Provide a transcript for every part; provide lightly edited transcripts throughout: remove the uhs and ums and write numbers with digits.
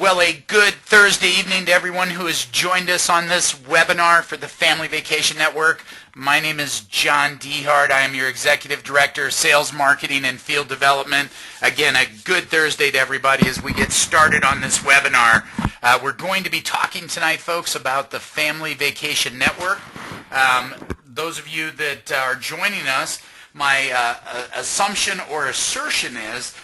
Well, a good Thursday evening to everyone who has joined us on this webinar for the Family Vacation Network. My name is John Dehart. I am your Executive Director of Sales, Marketing, and Field Development. Again, a good Thursday to everybody as we get started on this webinar. We're going to be talking tonight, folks, about the Family Vacation Network. Those of you that are joining us, my assumption or assertion is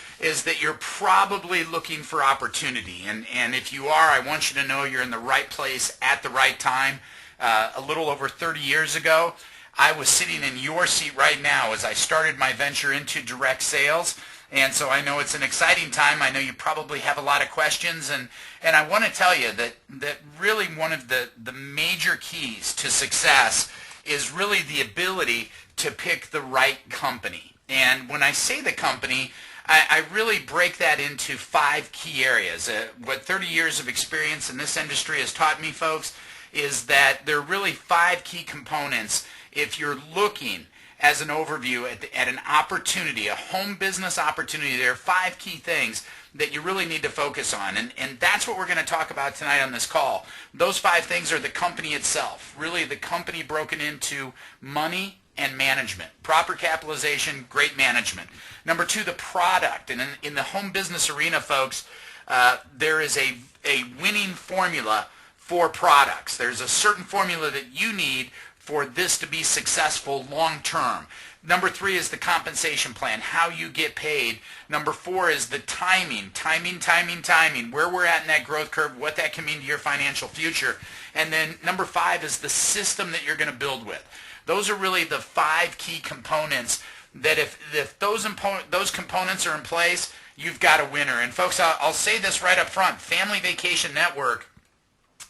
that you're probably looking for opportunity. And if you are, I want you to know you're in the right place at the right time. A little over 30 years ago, I was sitting in your seat right now as I started my venture into direct sales. And so I know it's an exciting time. I know you probably have a lot of questions. And I want to tell you that really one of the major keys to success is really the ability to pick the right company. And when I say the company, I really break that into 5 key areas. What 30 years of experience in this industry has taught me, folks, is that there are really 5 key components if you're looking as an overview at an opportunity, a home business opportunity. There are 5 key things that you really need to focus on. And that's what we're going to talk about tonight on this call. Those 5 things are the company itself, really the company broken into money and management, proper capitalization, great management. Number 2, the product. And in the home business arena, folks, there is a winning formula for products. There's a certain formula that you need for this to be successful long term. Number 3 is the compensation plan, how you get paid. Number 4 is the timing, where we're at in that growth curve, what that can mean to your financial future. And then number 5 is the system that you're going to build with. Those are really the 5 key components that if those components are in place, you've got a winner. And folks, I'll say this right up front. Family Vacation Network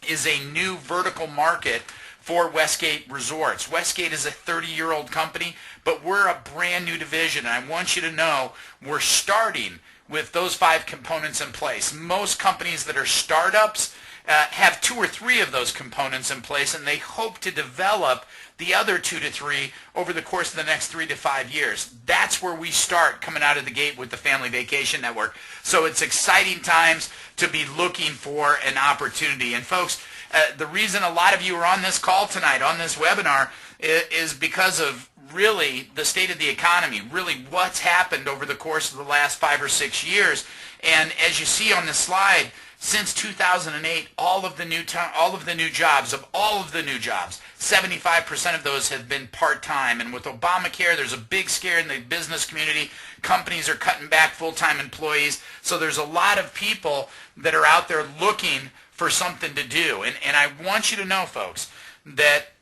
is a new vertical market for Westgate Resorts. Westgate is a 30-year-old company, but we're a brand new division. And I want you to know we're starting with those 5 components in place. Most companies that are startups have 2 or 3 of those components in place, and they hope to develop the other 2 to 3 over the course of the next 3 to 5 years. That's where we start coming out of the gate with the Family Vacation Network. So it's exciting times to be looking for an opportunity. And folks, the reason a lot of you are on this call tonight, on this webinar, is because of really the state of the economy, really what's happened over the course of the last 5 or 6 years. And as you see on the slide, since 2008, all of the new jobs, 75% of those have been part-time. And with Obamacare, there's a big scare in the business community. Companies are cutting back full-time employees. So there's a lot of people that are out there looking for something to do. And I want you to know, folks, that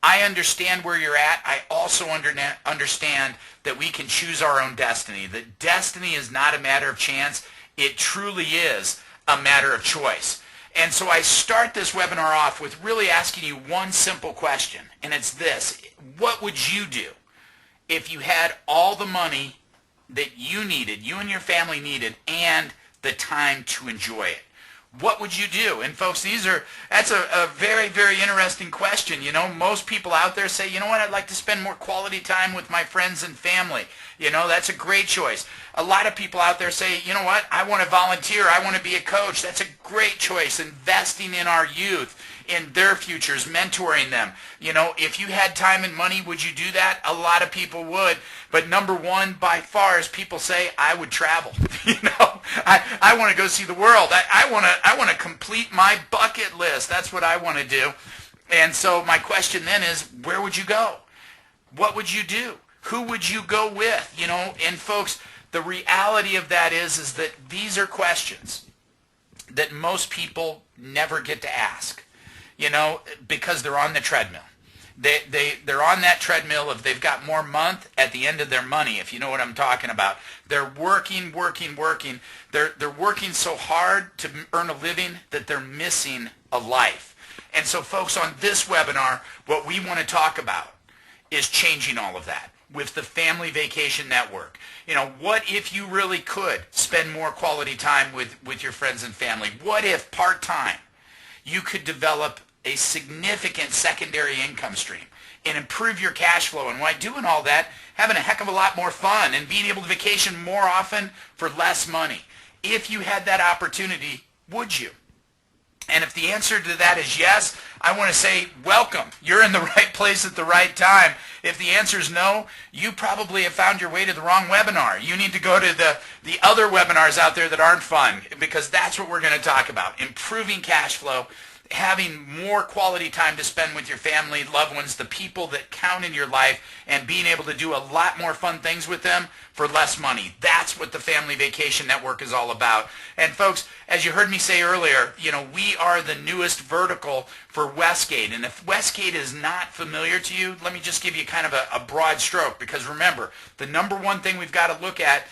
I understand where you're at. I also understand that we can choose our own destiny. That destiny is not a matter of chance. It truly is a matter of choice. And so I start this webinar off with really asking you one simple question, and it's this. What would you do if you had all the money that you needed, you and your family needed, and the time to enjoy it? What would you do? And folks, that's a very, very interesting question. You know, most people out there say, you know what, I'd like to spend more quality time with my friends and family. You know, that's a great choice. A lot of people out there say, you know what, I want to volunteer. I want to be a coach. That's a great choice. Investing in our youth, in their futures, mentoring them. You know, if you had time and money, would you do that? A lot of people would. But number 1 by far is people say, I would travel. You know, I want to go see the world. I want to complete my bucket list. That's what I want to do. And so my question then is, where would you go? What would you do? Who would you go with? You know, and folks, the reality of that is that these are questions that most people never get to ask, you know, because they're on the treadmill. They're on that treadmill of they've got more month at the end of their money, if you know what I'm talking about. They're working. They're working so hard to earn a living that they're missing a life. And so, folks, on this webinar, what we want to talk about is changing all of that with the Family Vacation Network. You know, what if you really could spend more quality time with your friends and family? What if part-time you could develop a significant secondary income stream and improve your cash flow, and while doing all that, having a heck of a lot more fun and being able to vacation more often for less money? If you had that opportunity, Would you? And if the answer to that is yes, I want to say welcome. You're in the right place at the right time. If the answer is no, you probably have found your way to the wrong webinar. You need to go to the other webinars out there that aren't fun, because that's what we're going to talk about. Improving cash flow, having more quality time to spend with your family, loved ones, the people that count in your life, and being able to do a lot more fun things with them for less money. That's what the Family Vacation Network is all about. And folks, as you heard me say earlier, we are the newest vertical for Westgate. And if Westgate is not familiar to you, let me just give you kind of a broad stroke, because remember, the number one thing we've got to look at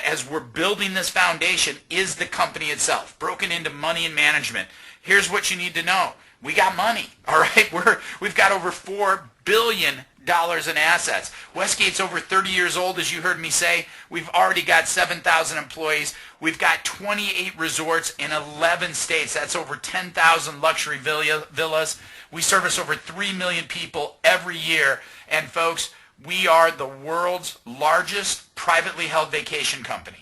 as we're building this foundation is the company itself, broken into money and management. Here's what you need to know. We got money, all right? We've got over $4 billion in assets. Westgate's over 30 years old, as you heard me say. We've already got 7,000 employees. We've got 28 resorts in 11 states. That's over 10,000 luxury villas. We service over 3 million people every year. And folks, we are the world's largest privately held vacation company.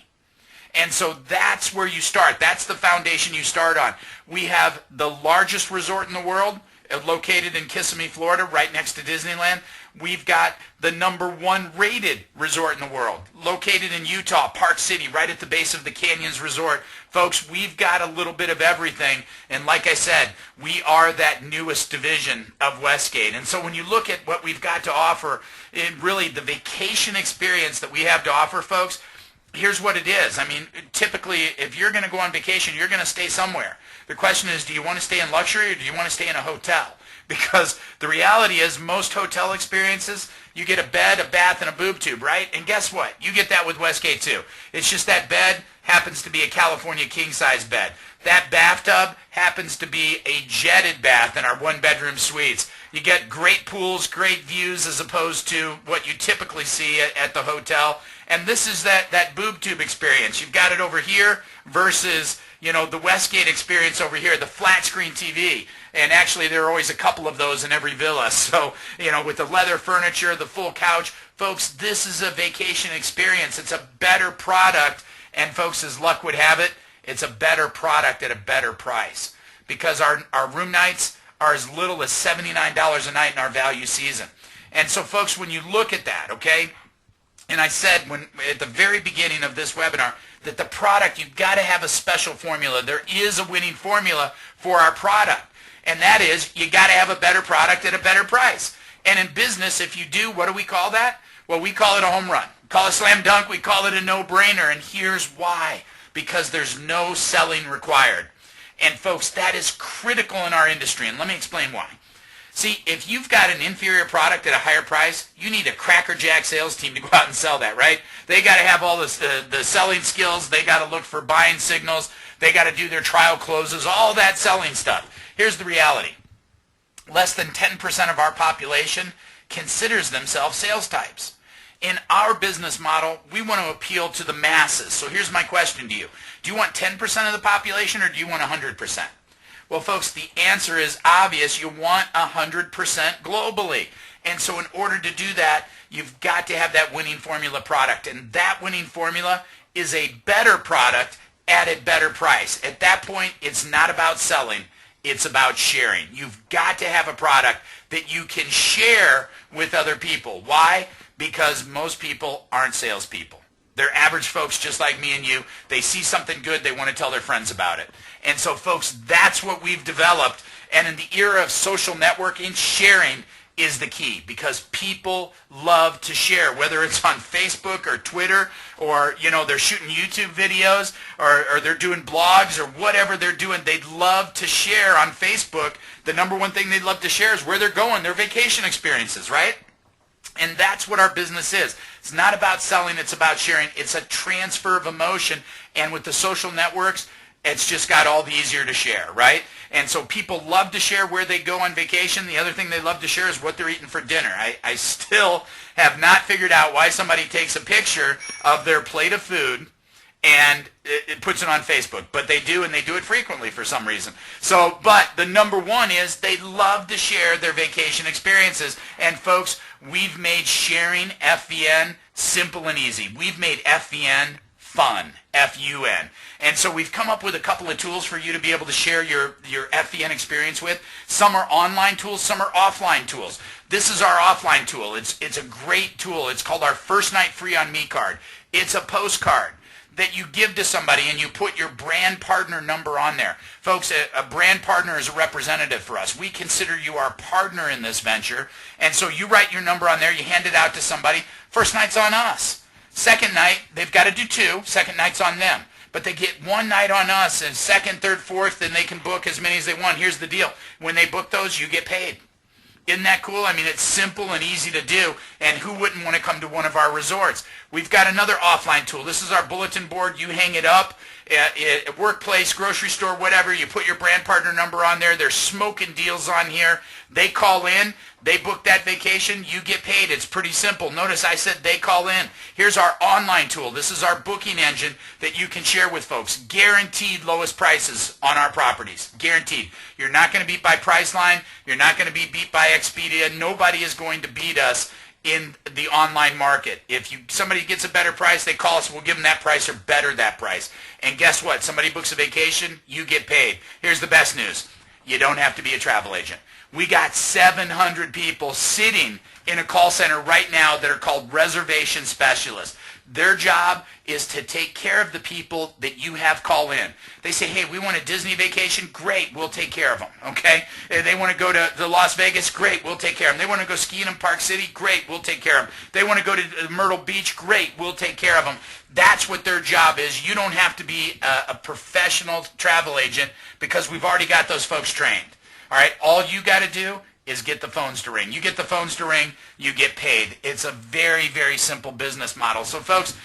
And so that's where you start. That's the foundation you start on. We have the largest resort in the world, located in Kissimmee, Florida, right next to Disneyland. We've got the #1 rated resort in the world, located in Utah, Park City, right at the base of the Canyons Resort. Folks, we've got a little bit of everything. And like I said, we are that newest division of Westgate. And so when you look at what we've got to offer, really the vacation experience that we have to offer, folks, here's what it is. I mean, typically, if you're going to go on vacation, you're going to stay somewhere. The question is, do you want to stay in luxury or do you want to stay in a hotel? Because the reality is, most hotel experiences, you get a bed, a bath, and a boob tube, right? And guess what? You get that with Westgate too. It's just that bed happens to be a California king-size bed. That bathtub happens to be a jetted bath in our one-bedroom suites. You get great pools, great views, as opposed to what you typically see at the hotel. And this is that boob tube experience. You've got it over here versus, the Westgate experience over here, the flat screen TV. And actually, there are always a couple of those in every villa. So, with the leather furniture, the full couch, folks, this is a vacation experience. It's a better product. And folks, as luck would have it, it's a better product at a better price. Because our room nights are as little as $79 a night in our value season. And so, folks, when you look at that, okay, and I said at the very beginning of this webinar that the product, you've got to have a special formula. There is a winning formula for our product. And that is, you got to have a better product at a better price. And in business, if you do, what do we call that? Well, we call it a home run. We call it a slam dunk. We call it a no-brainer. And here's why. Because there's no selling required. And folks, that is critical in our industry. And let me explain why. See, if you've got an inferior product at a higher price, you need a crackerjack sales team to go out and sell that, right? They got to have all the selling skills. They got to look for buying signals. They got to do their trial closes, all that selling stuff. Here's the reality. Less than 10% of our population considers themselves sales types. In our business model, we want to appeal to the masses. So here's my question to you. Do you want 10% of the population or do you want 100%? Well, folks, the answer is obvious. You want 100% globally. And so in order to do that, you've got to have that winning formula product. And that winning formula is a better product at a better price. At that point, it's not about selling. It's about sharing. You've got to have a product that you can share with other people. Why? Because most people aren't salespeople. They're average folks just like me and you. They see something good, they want to tell their friends about it. And so, folks, that's what we've developed. And in the era of social networking, sharing is the key, because people love to share, whether it's on Facebook or Twitter, or they're shooting YouTube videos, or they're doing blogs, or whatever they're doing. They'd love to share on Facebook. The #1 thing they'd love to share is where they're going, their vacation experiences, right? And that's what our business is. It's not about selling, it's about sharing. It's a transfer of emotion. And with the social networks, it's just got all the easier to share, right? And so people love to share where they go on vacation. The other thing they love to share is what they're eating for dinner. I still have not figured out why somebody takes a picture of their plate of food and it puts it on Facebook. But they do, and they do it frequently for some reason. So, but the #1 is they love to share their vacation experiences. And folks, we've made sharing FVN simple and easy. We've made FVN fun, F-U-N. And so we've come up with a couple of tools for you to be able to share your FVN experience with. Some are online tools, some are offline tools. This is our offline tool. It's a great tool. It's called our First Night Free on Me card. It's a postcard that you give to somebody and you put your brand partner number on there. Folks, a brand partner is a representative for us. We consider you our partner in this venture. And so you write your number on there, you hand it out to somebody. First night's on us. Second night, they've got to do two. Second night's on them. But they get one night on us, and second, third, fourth, and they can book as many as they want. Here's the deal. When they book those, you get paid. Isn't that cool? I mean, it's simple and easy to do, and who wouldn't want to come to one of our resorts? We've got another offline tool. This is our bulletin board. You hang it up at workplace, grocery store, whatever. You put your brand partner number on there. There's smoking deals on here. They call in. They book that vacation. You get paid. It's pretty simple. Notice I said they call in. Here's our online tool. This is our booking engine that you can share with folks. Guaranteed lowest prices on our properties. Guaranteed. You're not going to beat by Priceline. You're not going to be beat by Expedia. Nobody is going to beat us in the online market. If somebody gets a better price, they call us, we'll give them that price or better that price. And guess what? Somebody books a vacation, you get paid. Here's the best news. You don't have to be a travel agent. We got 700 people sitting in a call center right now that are called reservation specialists. Their job is to take care of the people that you have call in. They say, hey, we want a Disney vacation. Great, we'll take care of them, okay? They want to go to Las Vegas. Great, we'll take care of them. They want to go skiing in Park City. Great, we'll take care of them. They want to go to Myrtle Beach. Great, we'll take care of them. That's what their job is. You don't have to be a professional travel agent because we've already got those folks trained. All right, all you got to do is get the phones to ring. You get the phones to ring, you get paid. It's a very, very simple business model. So folks,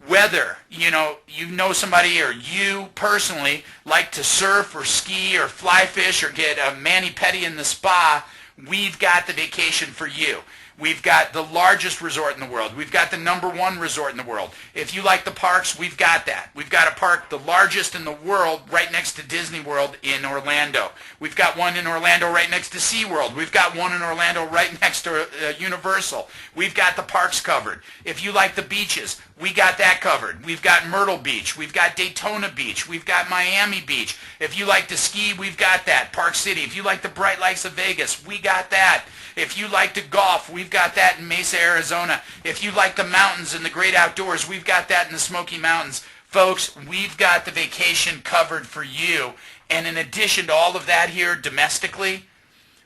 whether you know somebody or you personally like to surf or ski or fly fish or get a mani-pedi in the spa, we've got the vacation for you. We've got the largest resort in the world. We've got the #1 resort in the world. If you like the parks, we've got that. We've got a park, the largest in the world, right next to Disney World in Orlando. We've got one in Orlando right next to SeaWorld. We've got one in Orlando right next to Universal. We've got the parks covered. If you like the beaches, we got that covered. We've got Myrtle Beach. We've got Daytona Beach. We've got Miami Beach. If you like to ski, we've got that. Park City. If you like the bright lights of Vegas, we got that. If you like to golf, we've got that in Mesa, Arizona. If you like the mountains and the great outdoors, we've got that in the Smoky Mountains. Folks, we've got the vacation covered for you. And in addition to all of that here domestically,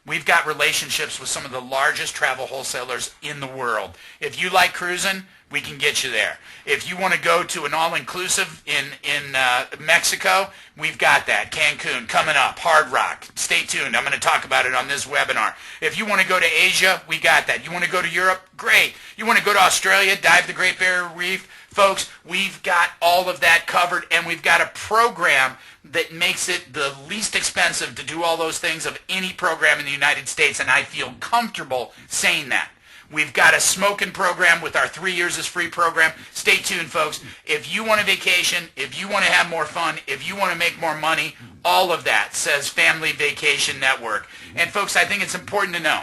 we've got relationships with some of the largest travel wholesalers in the world. If you like cruising, we can get you there. If you want to go to an all-inclusive in Mexico, we've got that. Cancun, coming up. Hard Rock. Stay tuned. I'm going to talk about it on this webinar. If you want to go to Asia, we got that. You want to go to Europe? Great. You want to go to Australia, dive the Great Barrier Reef? Folks, we've got all of that covered, and we've got a program that makes it the least expensive to do all those things of any program in the United States, and I feel comfortable saying that. We've got a smoking program with our 3 years is free program. Stay tuned, folks. If you want a vacation, if you want to have more fun, if you want to make more money, all of that says Family Vacation Network. And folks, I think it's important to know,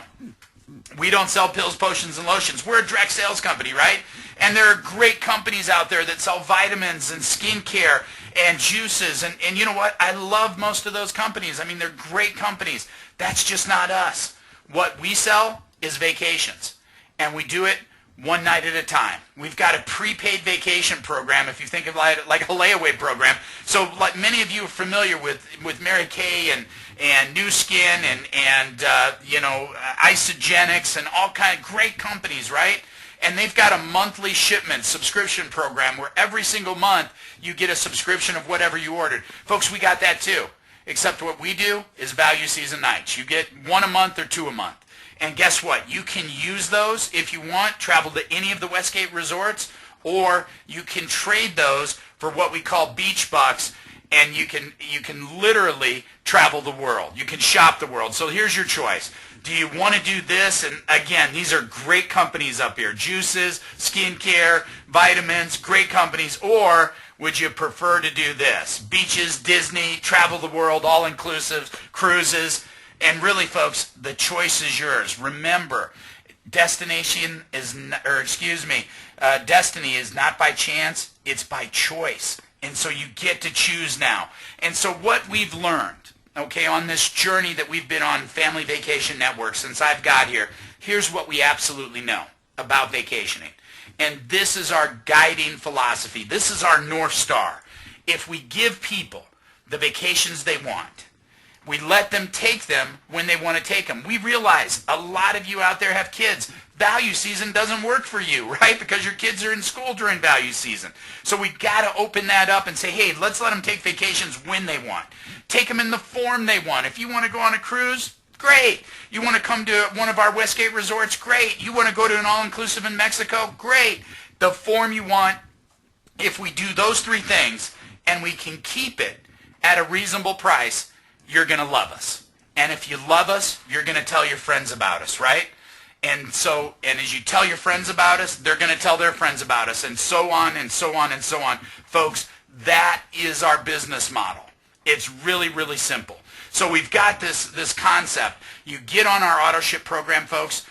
we don't sell pills, potions, and lotions. We're a direct sales company, right? And there are great companies out there that sell vitamins and skincare and juices. And you know what? I love most of those companies. I mean, they're great companies. That's just not us. What we sell is vacations. And we do it one night at a time. We've got a prepaid vacation program, if you think of it like a layaway program. So like many of you are familiar with Mary Kay and New Skin and Isogenics and all kind of great companies, right? And they've got a monthly shipment subscription program where every single month you get a subscription of whatever you ordered. Folks, we got that too. Except what we do is value season nights. You get one a month or two a month. And guess what? You can use those if you want, travel to any of the Westgate resorts, or you can trade those for what we call beach bucks, and you can literally travel the world. You can shop the world. So here's your choice. Do you want to do this? And again, these are great companies up here. Juices, skincare, vitamins, great companies. Or would you prefer to do this? Beaches, Disney, travel the world, all-inclusive, cruises. And really, folks, the choice is yours. Remember, Destination is, destiny is not by chance, it's by choice. And so you get to choose now. And so what we've learned, okay, on this journey that we've been on Family Vacation Network since I've got here, here's what we absolutely know about vacationing. And this is our guiding philosophy. This is our North Star. If we give people the vacations they want, we let them take them when they want to take them. We realize a lot of you out there have kids. Value season doesn't work for you, right? Because your kids are in school during value season. So we got to open that up and say, hey, let's let them take vacations when they want. Take them in the form they want. If you want to go on a cruise, great. You want to come to one of our Westgate resorts, great. You want to go to an all-inclusive in Mexico, great. The form you want, if we do those three things and we can keep it at a reasonable price, you're going to love us. And if you love us, you're going to tell your friends about us, right? And as you tell your friends about us, they're going to tell their friends about us, and so on and so on and so on. Folks, that is our business model. It's really, really simple. So we've got this concept. You get on our auto ship program, folks.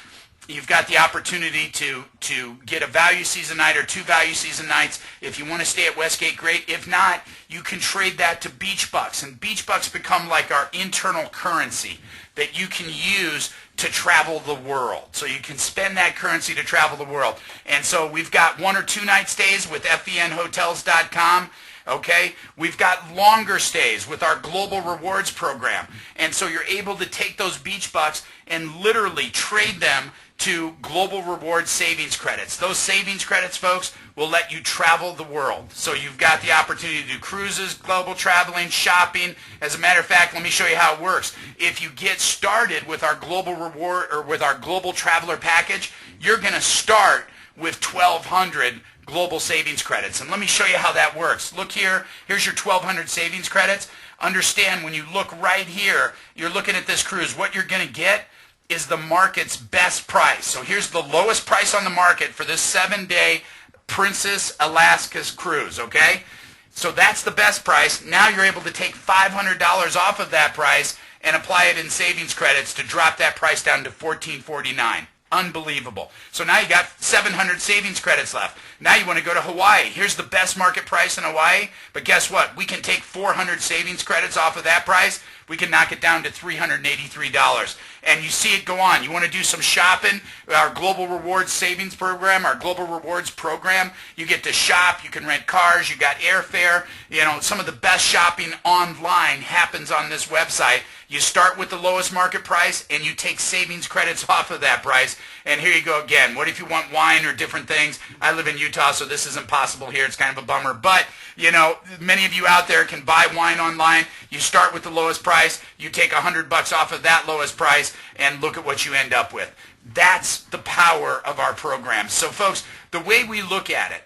You've got the opportunity to get a value season night or 2 value season nights. If you want to stay at Westgate, great. If not, you can trade that to Beach Bucks. And Beach Bucks become like our internal currency that you can use to travel the world. So you can spend that currency to travel the world. And so we've got 1 or 2 night stays with FVNHotels.com. Okay, we've got longer stays with our Global Rewards program. And so you're able to take those Beach Bucks and literally trade them to Global Rewards savings credits. Those savings credits, folks, will let you travel the world. So you've got the opportunity to do cruises, global traveling, shopping. As a matter of fact, let me show you how it works. If you get started with our Global Reward or with our Global Traveler package, you're going to start with 1,200 global savings credits. And let me show you how that works. Look here. Here's your 1,200 savings credits. Understand, when you look right here, you're looking at this cruise. What you're going to get is the market's best price. So here's the lowest price on the market for this 7-day Princess Alaska's cruise, okay? So that's the best price. Now you're able to take $500 off of that price and apply it in savings credits to drop that price down to $14.49. Unbelievable. So now you got 700 savings credits left. Now you want to go to Hawaii. Here's the best market price in Hawaii. But guess what? We can take 400 savings credits off of that price. We can knock it down to $383. And you see it go on. You want to do some shopping, our Global Rewards Savings Program, our Global Rewards Program, you get to shop, you can rent cars, you got airfare. You know, some of the best shopping online happens on this website. You start with the lowest market price and you take savings credits off of that price. And here you go again. What if you want wine or different things? I live in Utah, so this isn't possible here. It's kind of a bummer. But, you know, many of you out there can buy wine online. You start with the lowest price. You take $100 off of that lowest price, and look at what you end up with. That's the power of our program. So, folks, the way we look at it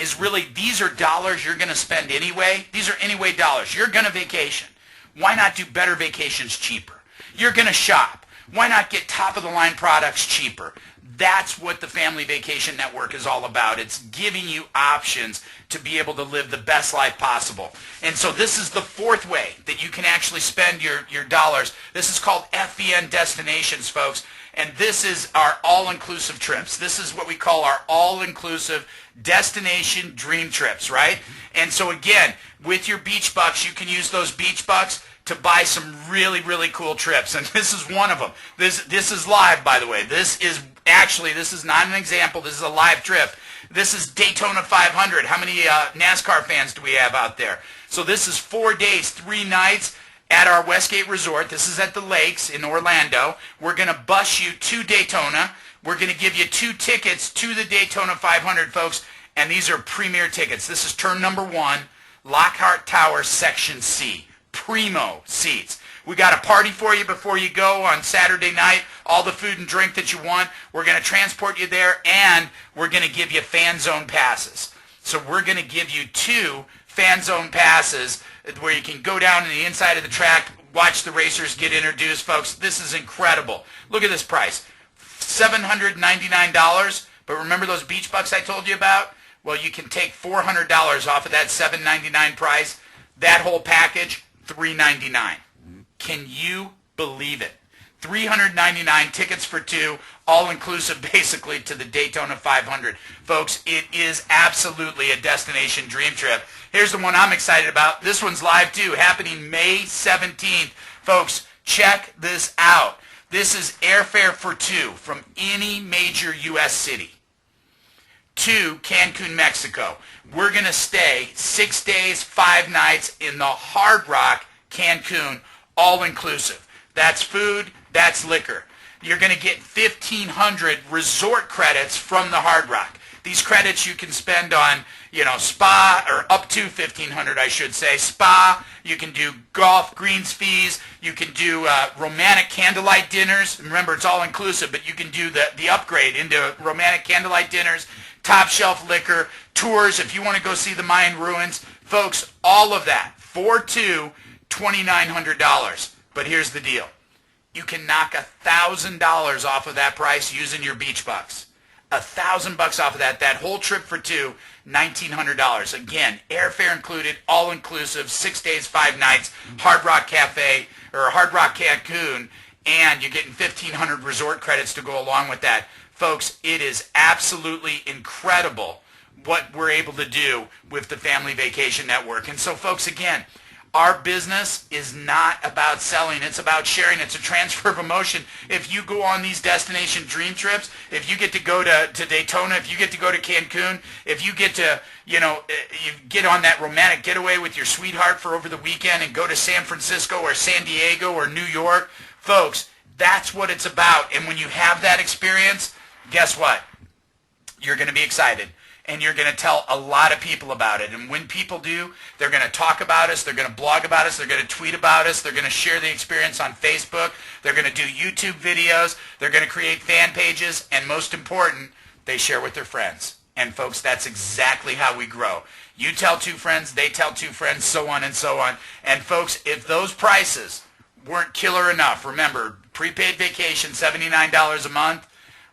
is really, these are dollars you're going to spend anyway. These are anyway dollars. You're going to vacation. Why not do better vacations cheaper? You're going to shop. Why not get top-of-the-line products cheaper? That's what the Family Vacation Network is all about. It's giving you options to be able to live the best life possible. And so this is the fourth way that you can actually spend your dollars. This is called FVN Destinations, folks. And this is our all-inclusive trips. This is what we call our all-inclusive destination dream trips, right? And so again, with your Beach Bucks, you can use those Beach Bucks to buy some really, really cool trips. And this is one of them. This is live, by the way. This is not an example. This is a live trip. This is Daytona 500. How many NASCAR fans do we have out there? So this is 4 days, 3 nights at our Westgate Resort. This is at the Lakes in Orlando. We're going to bus you to Daytona. We're going to give you 2 tickets to the Daytona 500, folks. And these are premier tickets. This is turn number 1, Lockhart Tower, Section C. Primo seats. We got a party for you before you go on Saturday night. All the food and drink that you want. We're going to transport you there, and we're going to give you fan zone passes. So we're going to give you 2 fan zone passes where you can go down to the inside of the track, watch the racers get introduced, folks. This is incredible. Look at this price. $799. But remember those Beach Bucks I told you about? Well, you can take $400 off of that $799 price. That whole package, $399. Can you believe it? $399 tickets for two, all inclusive basically to the Daytona 500. Folks, it is absolutely a destination dream trip. Here's the one I'm excited about. This one's live too, happening May 17th. Folks, check this out. This is airfare for two from any major U.S. city to Cancun, Mexico. We're going to stay 6 days, 5 nights in the Hard Rock Cancun, all inclusive. That's food, that's liquor. You're going to get 1,500 resort credits from the Hard Rock. These credits you can spend on, spa, or up to 1,500, I should say. Spa, you can do golf, greens fees, you can do romantic candlelight dinners. Remember, it's all inclusive, but you can do the upgrade into romantic candlelight dinners, top shelf liquor, tours if you want to go see the Mayan ruins. Folks, all of that for two, $2,900. But here's the deal. You can knock $1,000 off of that price using your beach bucks. $1,000 off of that. That whole trip for two, $1,900. Again, airfare included, all inclusive, 6 days, 5 nights, Hard Rock Cafe or Hard Rock Cancun, and you're getting 1,500 resort credits to go along with that. Folks, it is absolutely incredible what we're able to do with the Family Vacation Network. And so, folks, again, our business is not about selling. It's about sharing. It's a transfer of emotion. If you go on these destination dream trips, if you get to go to Daytona, if you get to go to Cancun, if you get to, you get on that romantic getaway with your sweetheart for over the weekend and go to San Francisco or San Diego or New York, folks, that's what it's about. And when you have that experience, guess what? You're going to be excited. And you're going to tell a lot of people about it. And when people do, they're going to talk about us, they're going to blog about us, they're going to tweet about us, they're going to share the experience on Facebook, they're going to do YouTube videos, they're going to create fan pages, and most important, they share with their friends. And folks, that's exactly how we grow. You tell two friends, they tell two friends, so on and so on. And folks, if those prices weren't killer enough, remember, prepaid vacation, $79 a month,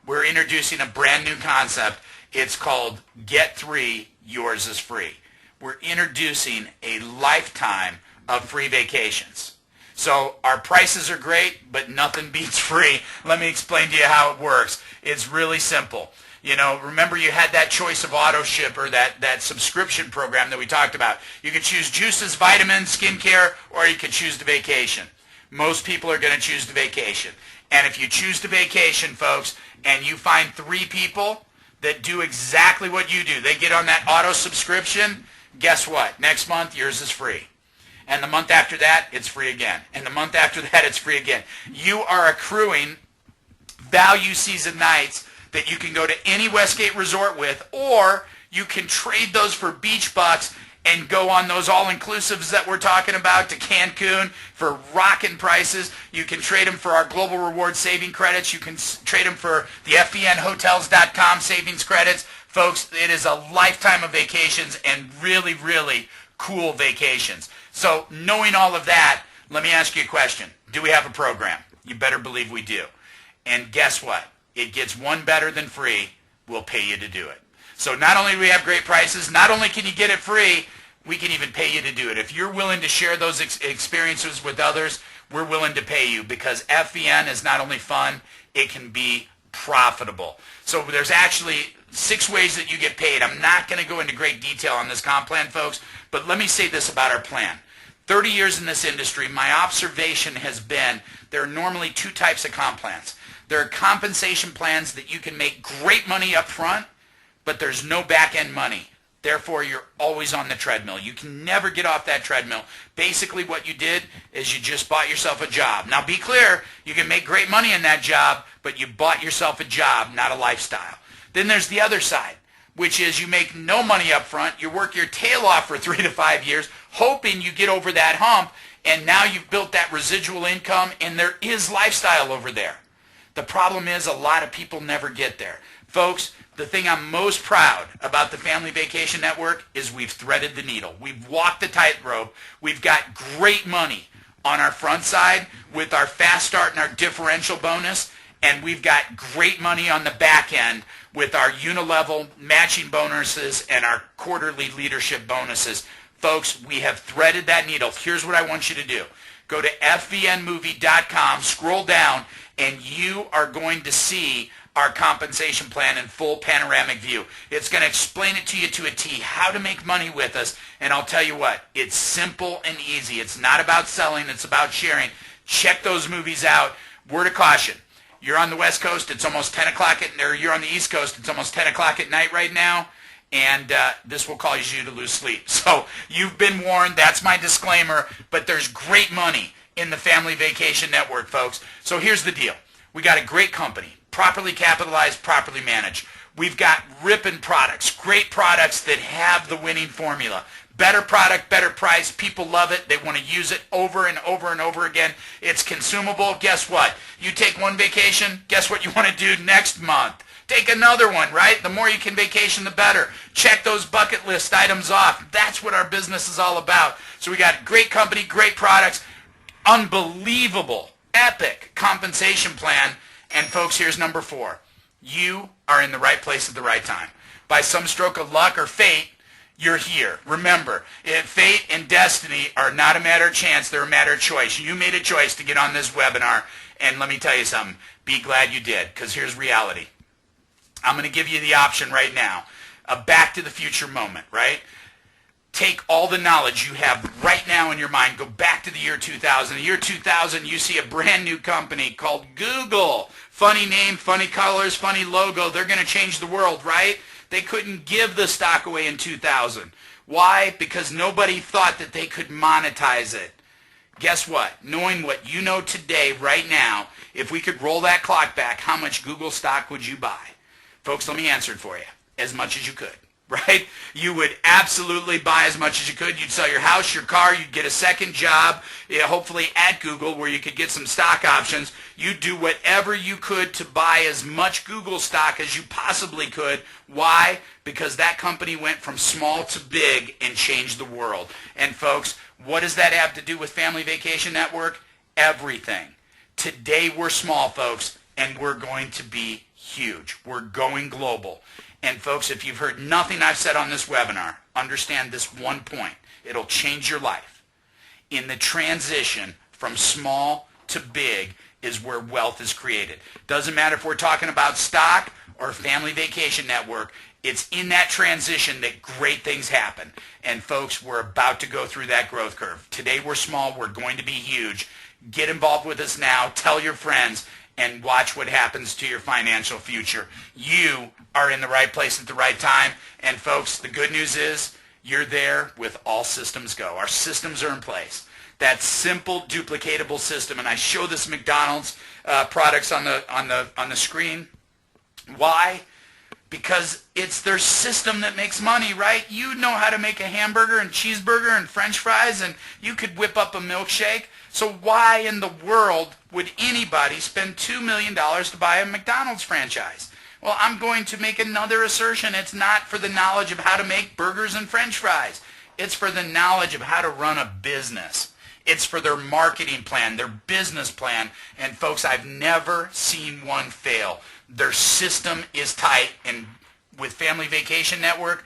we're introducing a brand new concept. It's called Get 3, Yours is Free. We're introducing a lifetime of free vacations. So our prices are great, but nothing beats free. Let me explain to you how it works. It's really simple. Remember you had that choice of auto ship or that subscription program that we talked about. You could choose juices, vitamins, skincare, or you could choose the vacation. Most people are going to choose the vacation. And if you choose the vacation, folks, and you find 3 people that do exactly what you do, they get on that auto subscription, guess what? Next month, yours is free. And the month after that, it's free again. And the month after that, it's free again. You are accruing value season nights that you can go to any Westgate resort with, or you can trade those for beach bucks and go on those all-inclusives that we're talking about to Cancun for rockin' prices. You can trade them for our Global Reward saving credits. You can trade them for the FVNHotels.com savings credits. Folks, it is a lifetime of vacations and really, really cool vacations. So knowing all of that, let me ask you a question. Do we have a program? You better believe we do. And guess what? It gets one better than free. We'll pay you to do it. So not only do we have great prices, not only can you get it free, we can even pay you to do it. If you're willing to share those experiences with others, we're willing to pay you because FVN is not only fun, it can be profitable. So there's actually 6 ways that you get paid. I'm not going to go into great detail on this comp plan, folks, but let me say this about our plan. 30 years in this industry, my observation has been there are normally 2 types of comp plans. There are compensation plans that you can make great money up front, but there's no back-end money. Therefore, you're always on the treadmill. You can never get off that treadmill. Basically, what you did is you just bought yourself a job. Now, be clear, you can make great money in that job, but you bought yourself a job, not a lifestyle. Then there's the other side, which is you make no money up front. You work your tail off for 3 to 5 years, hoping you get over that hump, and now you've built that residual income, and there is lifestyle over there. The problem is a lot of people never get there. Folks, the thing I'm most proud about the Family Vacation Network is we've threaded the needle. We've walked the tightrope. We've got great money on our front side with our fast start and our differential bonus, and we've got great money on the back end with our unilevel matching bonuses and our quarterly leadership bonuses. Folks, we have threaded that needle. Here's what I want you to do. Go to fvnmovie.com, scroll down, and you are going to see our compensation plan in full panoramic view. It's going to explain it to you to a T, how to make money with us. And I'll tell you what, it's simple and easy. It's not about selling, it's about sharing. Check those movies out. Word of caution. You're on the West Coast, it's almost 10 o'clock, or you're on the East Coast, it's almost 10 o'clock at night right now, and this will cause you to lose sleep. So you've been warned, that's my disclaimer, but there's great money in the Family Vacation Network, folks. So here's the deal. We got a great company, properly capitalized, properly managed. We've got ripping products, great products that have the winning formula. Better product, better price. People love it. They want to use it over and over and over again. It's consumable. Guess what? You take one vacation, guess what you want to do next month? Take another one, right? The more you can vacation, the better. Check those bucket list items off. That's what our business is all about. So we got great company, great products, unbelievable, epic compensation plan. And folks, here's number 4. You are in the right place at the right time. By some stroke of luck or fate, you're here. Remember, fate and destiny are not a matter of chance, they're a matter of choice. You made a choice to get on this webinar, and let me tell you something. Be glad you did, because here's reality. I'm going to give you the option right now, a back to the future moment, right? Take all the knowledge you have right now in your mind, go back to the year 2000. The year 2000, you see a brand new company called Google. Funny name, funny colors, funny logo. They're going to change the world, right? They couldn't give the stock away in 2000. Why? Because nobody thought that they could monetize it. Guess what? Knowing what you know today, right now, if we could roll that clock back, how much Google stock would you buy? Folks, let me answer it for you. As much as you could, right? You would absolutely buy as much as you could. You'd sell your house, your car, you'd get a second job, hopefully at Google where you could get some stock options. You'd do whatever you could to buy as much Google stock as you possibly could. Why? Because that company went from small to big and changed the world. And folks, what does that have to do with Family Vacation Network? Everything. Today we're small, folks, and we're going to be huge. We're going global. And folks, if you've heard nothing I've said on this webinar, understand this one point. It'll change your life. In the transition from small to big is where wealth is created. Doesn't matter if we're talking about stock or Family Vacation Network. It's in that transition that great things happen. And folks, we're about to go through that growth curve. Today we're small. We're going to be huge. Get involved with us now. Tell your friends. And watch what happens to your financial future. You are in the right place at the right time. And folks, the good news is you're there with all systems go. Our systems are in place. That simple, duplicatable system. And I show this McDonald's products on the screen. Why? Because it's their system that makes money, right? You know how to make a hamburger and cheeseburger and French fries, and you could whip up a milkshake. So why in the world would anybody spend $2 million to buy a McDonald's franchise? Well, I'm going to make another assertion. It's not for the knowledge of how to make burgers and French fries. It's for the knowledge of how to run a business. It's for their marketing plan, their business plan. And folks, I've never seen one fail. Their system is tight, and with Family Vacation Network,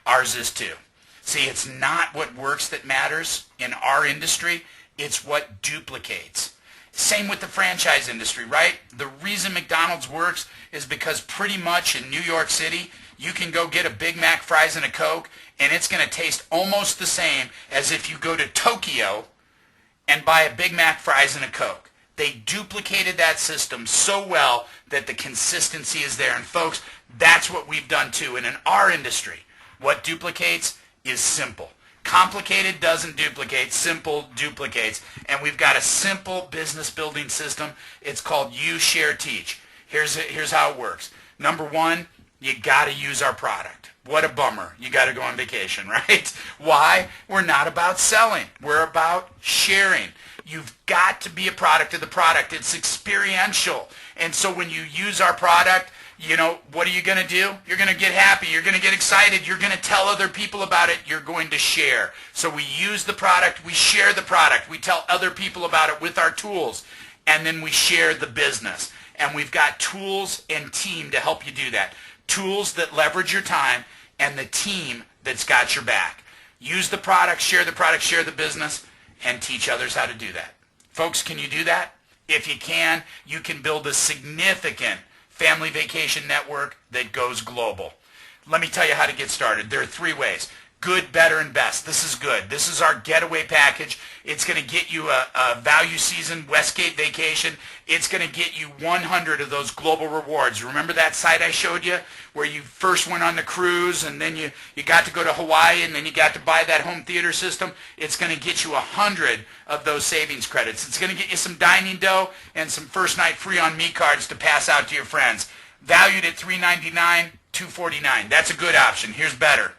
ours is too. See, it's not what works that matters in our industry. It's what duplicates. Same with the franchise industry, right? The reason McDonald's works is because pretty much in New York City, you can go get a Big Mac, fries, and a Coke, and it's going to taste almost the same as if you go to Tokyo and buy a Big Mac, fries, and a Coke. They duplicated that system so well that the consistency is there. And folks, that's what we've done too. And in our industry, what duplicates is simple. Complicated doesn't duplicate. Simple duplicates. And we've got a simple business building system. It's called You Share Teach. Here's how it works. Number 1, you got to use our product. What a bummer. You got to go on vacation, right? Why? We're not about selling. We're about sharing. You've got to be a product of the product. It's experiential. And so when you use our product, what are you going to do? You're going to get happy. You're going to get excited. You're going to tell other people about it. You're going to share. So we use the product. We share the product. We tell other people about it with our tools. And then we share the business. And we've got tools and team to help you do that. Tools that leverage your time and the team that's got your back. Use the product, share the business. and teach others how to do that. Folks, can you do that? If you can build a significant family vacation network that goes global. Let me tell you how to get started. There are 3 ways. Good, better, and best. This is good. This is our getaway package. It's going to get you a value season Westgate vacation. It's going to get you 100 of those global rewards. Remember that site I showed you where you first went on the cruise and then you got to go to Hawaii and then you got to buy that home theater system? It's going to get you 100 of those savings credits. It's going to get you some dining dough and some first night free on me cards to pass out to your friends. Valued at $399, $249. That's a good option. Here's better.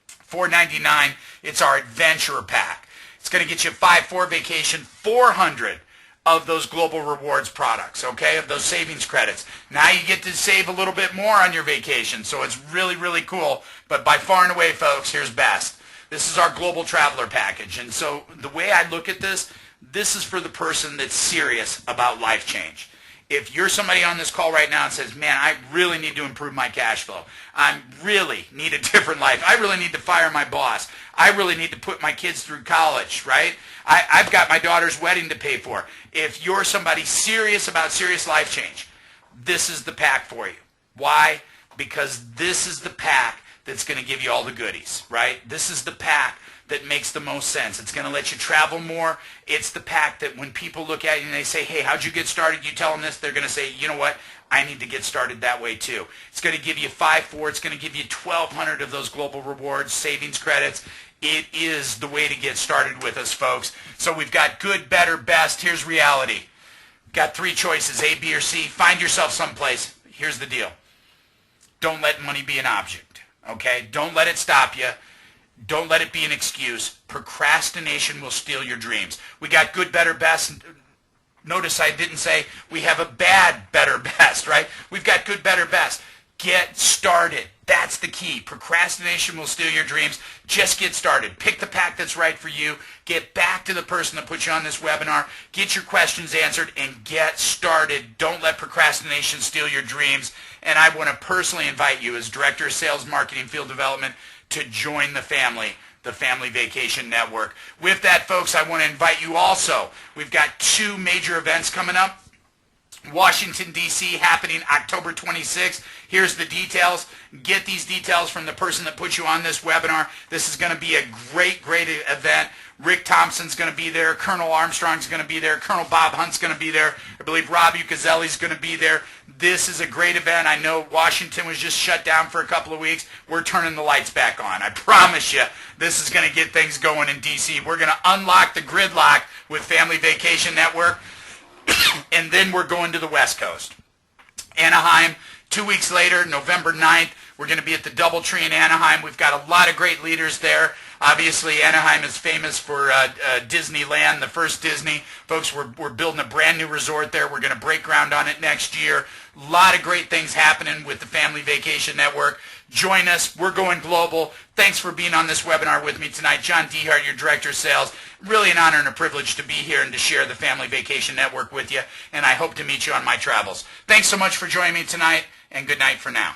$499, it's our Adventurer Pack. It's going to get you a 5-4 vacation, 400 of those global rewards products, okay, of those savings credits. Now you get to save a little bit more on your vacation, so it's really, really cool. But by far and away, folks, here's best. This is our Global Traveler Package. And so the way I look at this is for the person that's serious about life change. If you're somebody on this call right now and says, man, I really need to improve my cash flow. I really need a different life. I really need to fire my boss. I really need to put my kids through college, right? I've got my daughter's wedding to pay for. If you're somebody serious about serious life change, this is the pack for you. Why? Because this is the pack that's going to give you all the goodies, right? This is the pack that makes the most sense. It's going to let you travel more. It's the pack that when people look at you and they say, hey, how'd you get started? You tell them this, they're going to say, you know what? I need to get started that way too. It's going to give you 5-4. It's going to give you 1,200 of those global rewards, savings credits. It is the way to get started with us, folks. So we've got good, better, best. Here's reality. Got 3 choices, A, B, or C. Find yourself someplace. Here's the deal. Don't let money be an object, okay? Don't let it stop you. Don't let it be an excuse. Procrastination will steal your dreams. We got good, better, best. Notice I didn't say we have a bad, better, best, right? We've got good, better, best. Get started. That's the key. Procrastination will steal your dreams. Just get started. Pick the pack that's right for you. Get back to the person that put you on this webinar. Get your questions answered and get started. Don't let procrastination steal your dreams. And I want to personally invite you as Director of Sales, Marketing, Field Development to join the Family Vacation Network. With that, folks, I want to invite you also. We've got 2 major events coming up. Washington, D.C., happening October 26th. Here's the details. Get these details from the person that put you on this webinar. This is going to be a great, great event. Rick Thompson's going to be there. Colonel Armstrong's going to be there. Colonel Bob Hunt's going to be there. I believe Rob Uccelli's going to be there. This is a great event. I know Washington was just shut down for a couple of weeks. We're turning the lights back on. I promise you, this is going to get things going in D.C. We're going to unlock the gridlock with Family Vacation Network. And then we're going to the West Coast. Anaheim, 2 weeks later, November 9th, we're going to be at the DoubleTree in Anaheim. We've got a lot of great leaders there. Obviously, Anaheim is famous for Disneyland, the first Disney. Folks, we're building a brand new resort there. We're going to break ground on it next year. A lot of great things happening with the Family Vacation Network. Join us. We're going global. Thanks for being on this webinar with me tonight. John Dehart, your Director of Sales. Really an honor and a privilege to be here and to share the Family Vacation Network with you, and I hope to meet you on my travels. Thanks so much for joining me tonight, and good night for now.